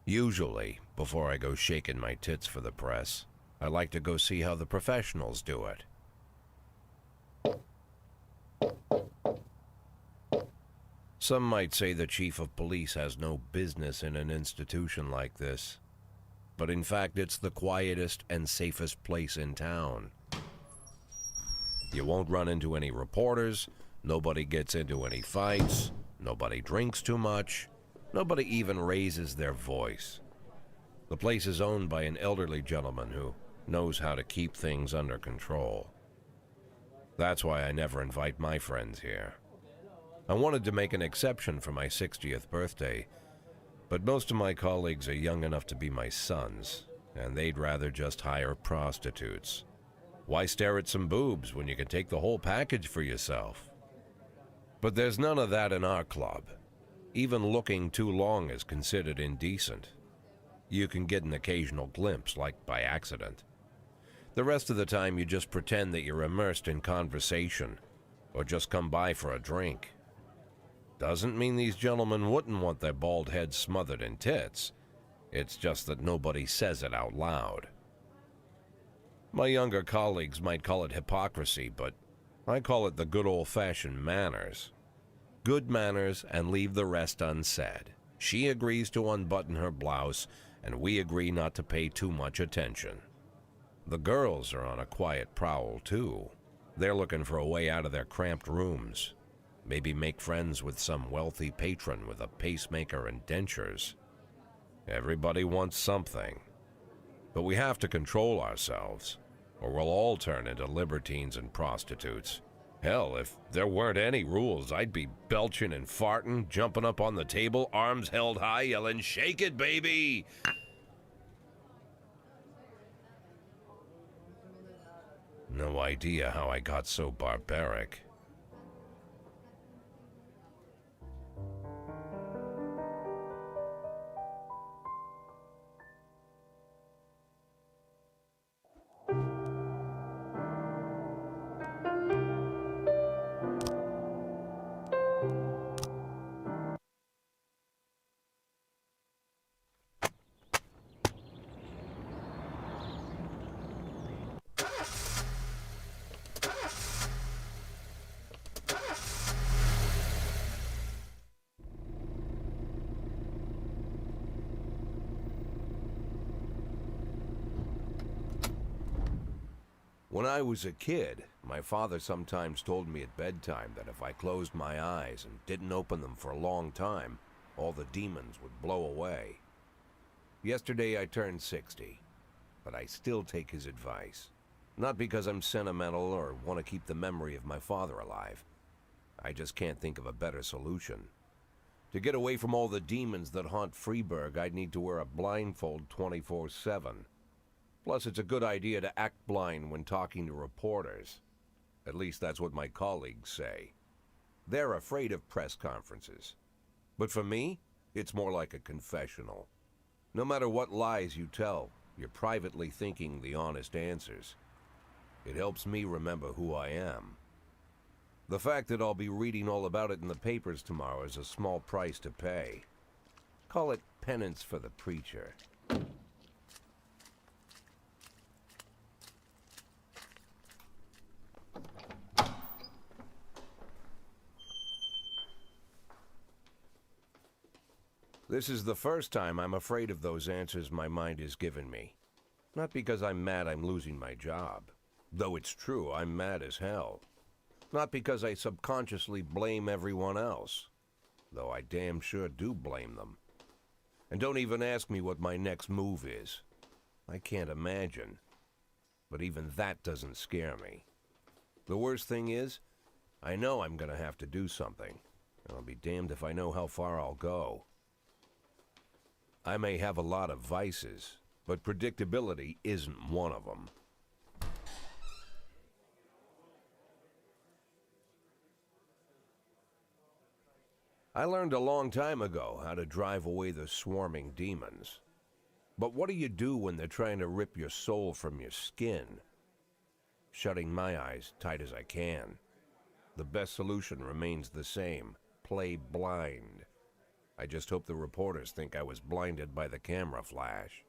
Usually, before I go shaking my tits for the press, I like to go see how the professionals do it. Some might say the chief of police has no business in an institution like this, but in fact it's the quietest and safest place in town. You won't run into any reporters, nobody gets into any fights, nobody drinks too much, nobody even raises their voice. The place is owned by an elderly gentleman who knows how to keep things under control. That's why I never invite my friends here. I wanted to make an exception for my 60th birthday, but most of my colleagues are young enough to be my sons, and they'd rather just hire prostitutes. Why stare at some boobs when you can take the whole package for yourself? But there's none of that in our club. Even looking too long is considered indecent. You can get an occasional glimpse, like by accident. The rest of the time you just pretend that you're immersed in conversation, or just come by for a drink. Doesn't mean these gentlemen wouldn't want their bald heads smothered in tits. It's just that nobody says it out loud. My younger colleagues might call it hypocrisy, but I call it the good old-fashioned manners. Good manners and leave the rest unsaid. She agrees to unbutton her blouse, and we agree not to pay too much attention. The girls are on a quiet prowl, too. They're looking for a way out of their cramped rooms. Maybe make friends with some wealthy patron with a pacemaker and dentures. Everybody wants something. But we have to control ourselves, or we'll all turn into libertines and prostitutes. Hell, if there weren't any rules, I'd be belching and farting, jumping up on the table, arms held high, yelling, "Shake it, baby!" No idea how I got so barbaric. When I was a kid, my father sometimes told me at bedtime that if I closed my eyes and didn't open them for a long time, all the demons would blow away. Yesterday I turned 60, but I still take his advice. Not because I'm sentimental or want to keep the memory of my father alive. I just can't think of a better solution. To get away from all the demons that haunt Freeburg, I'd need to wear a blindfold 24/7. Plus, it's a good idea to act blind when talking to reporters. At least that's what my colleagues say. They're afraid of press conferences. But for me, it's more like a confessional. No matter what lies you tell, you're privately thinking the honest answers. It helps me remember who I am. The fact that I'll be reading all about it in the papers tomorrow is a small price to pay. Call it penance for the preacher. This is the first time I'm afraid of those answers my mind has given me. Not because I'm mad I'm losing my job. Though it's true, I'm mad as hell. Not because I subconsciously blame everyone else. Though I damn sure do blame them. And don't even ask me what my next move is. I can't imagine. But even that doesn't scare me. The worst thing is, I know I'm gonna have to do something. And I'll be damned if I know how far I'll go. I may have a lot of vices, but predictability isn't one of them. I learned a long time ago how to drive away the swarming demons. But what do you do when they're trying to rip your soul from your skin? Shutting my eyes tight as I can. The best solution remains the same: play blind. I just hope the reporters think I was blinded by the camera flash.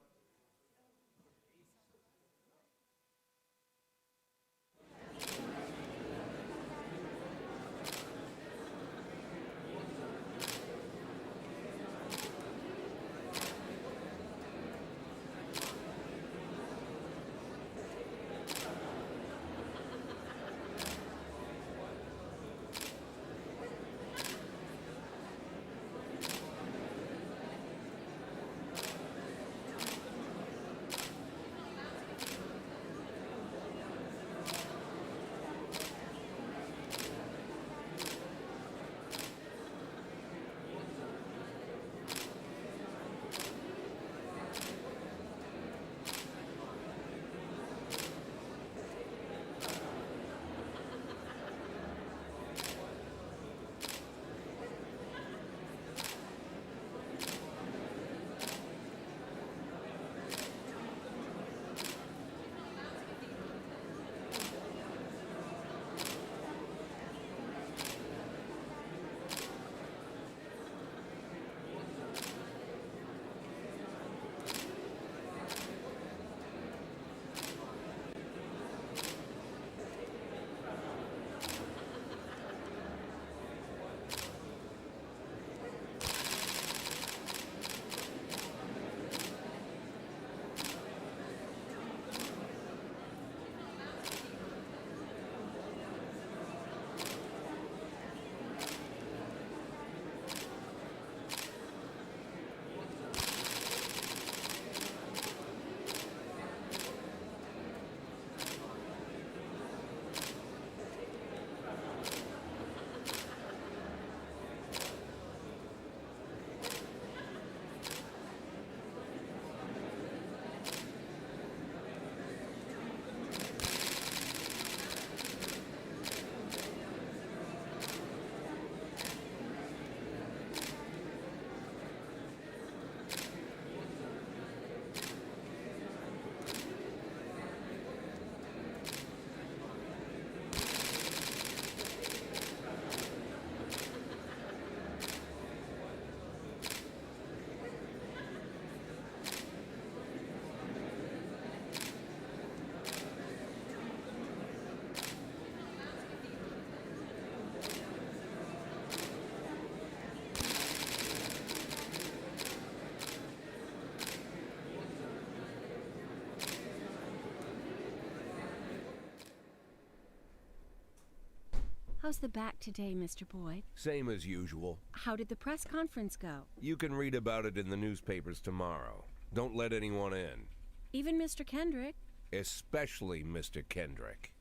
How's the back today, Mr. Boyd? Same as usual. How did the press conference go? You can read about it in the newspapers tomorrow. Don't let anyone in. Even Mr. Kendrick? Especially Mr. Kendrick.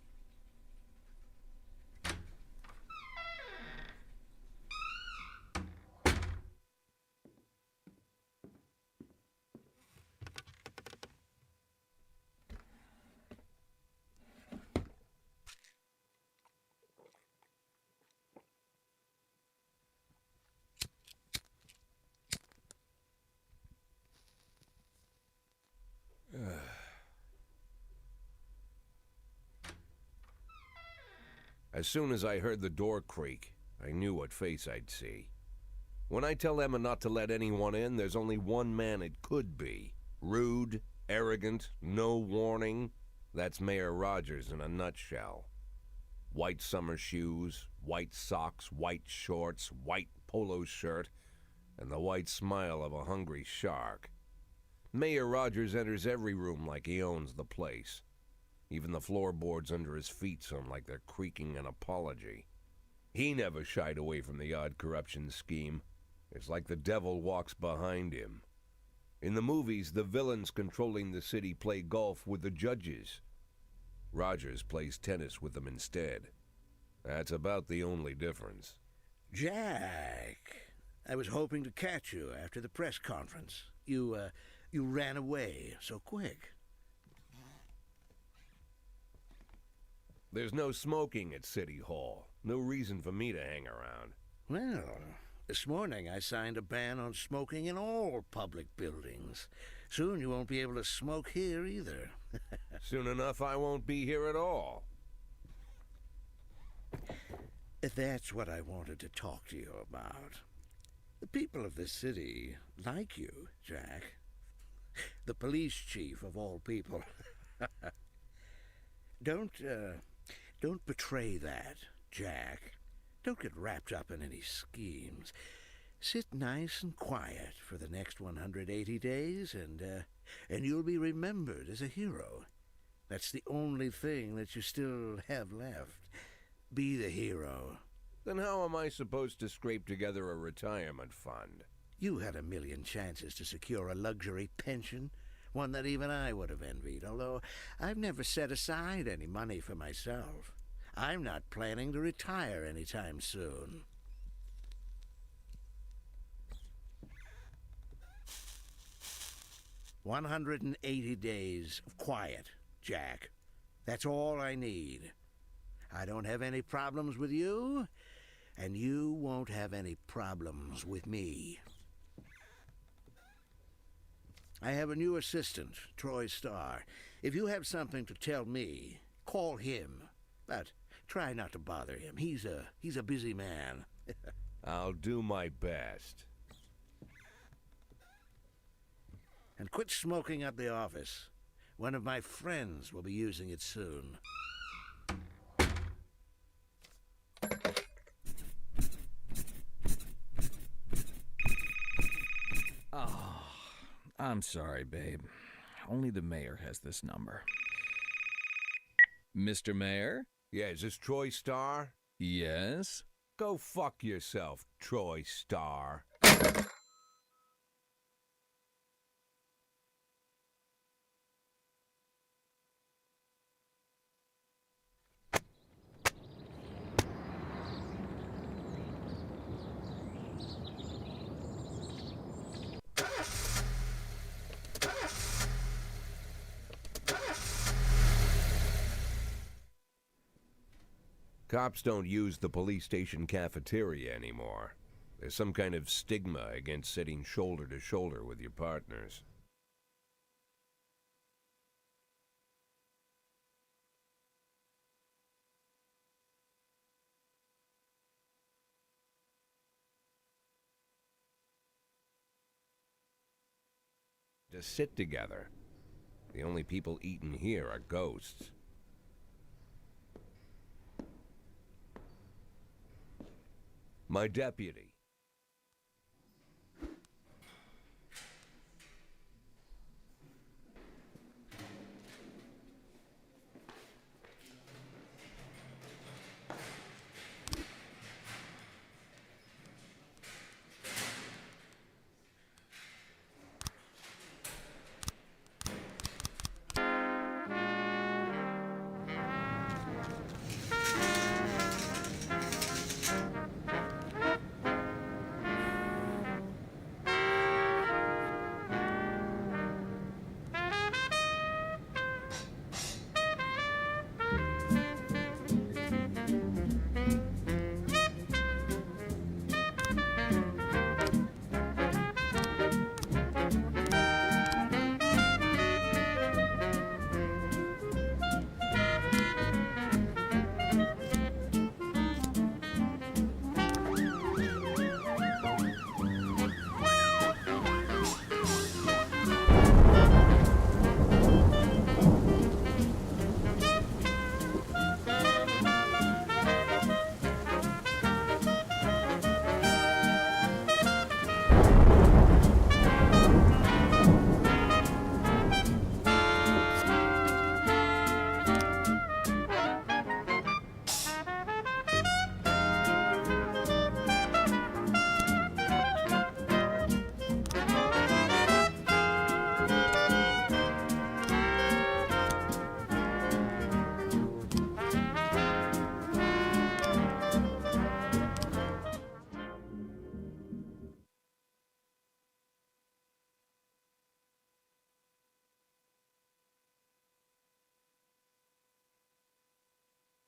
As soon as I heard the door creak, I knew what face I'd see. When I tell Emma not to let anyone in, there's only one man it could be. Rude, arrogant, no warning. That's Mayor Rogers in a nutshell. White summer shoes, white socks, white shorts, white polo shirt, and the white smile of a hungry shark. Mayor Rogers enters every room like he owns the place. Even the floorboards under his feet sound like they're creaking an apology. He never shied away from the odd corruption scheme. It's like the devil walks behind him. In the movies, the villains controlling the city play golf with the judges. Rogers plays tennis with them instead. That's about the only difference. Jack, I was hoping to catch you after the press conference. You ran away so quick. There's no smoking at City Hall. No reason for me to hang around. Well, this morning I signed a ban on smoking in all public buildings. Soon you won't be able to smoke here either. Soon enough I won't be here at all. That's what I wanted to talk to you about. The people of this city like you, Jack. The police chief of all people. Don't betray that, Jack. Don't get wrapped up in any schemes. Sit nice and quiet for the next 180 days, and you'll be remembered as a hero. That's the only thing that you still have left. Be the hero. Then how am I supposed to scrape together a retirement fund? You had a million chances to secure a luxury pension, one that even I would have envied, although I've never set aside any money for myself. I'm not planning to retire anytime soon. "180 days of quiet, Jack. That's all I need. I don't have any problems with you, and you won't have any problems with me. I have a new assistant, Troy Starr. If you have something to tell me, call him. But try not to bother him. He's a busy man." I'll do my best. "And quit smoking at the office. One of my friends will be using it soon." Oh, I'm sorry, babe. Only the mayor has this number. Mr. Mayor? Yeah, is this Troy Starr? Yes? Go fuck yourself, Troy Starr. Cops don't use the police station cafeteria anymore. There's some kind of stigma against sitting shoulder to shoulder with your partners. To sit together. The only people eating here are ghosts. My deputy.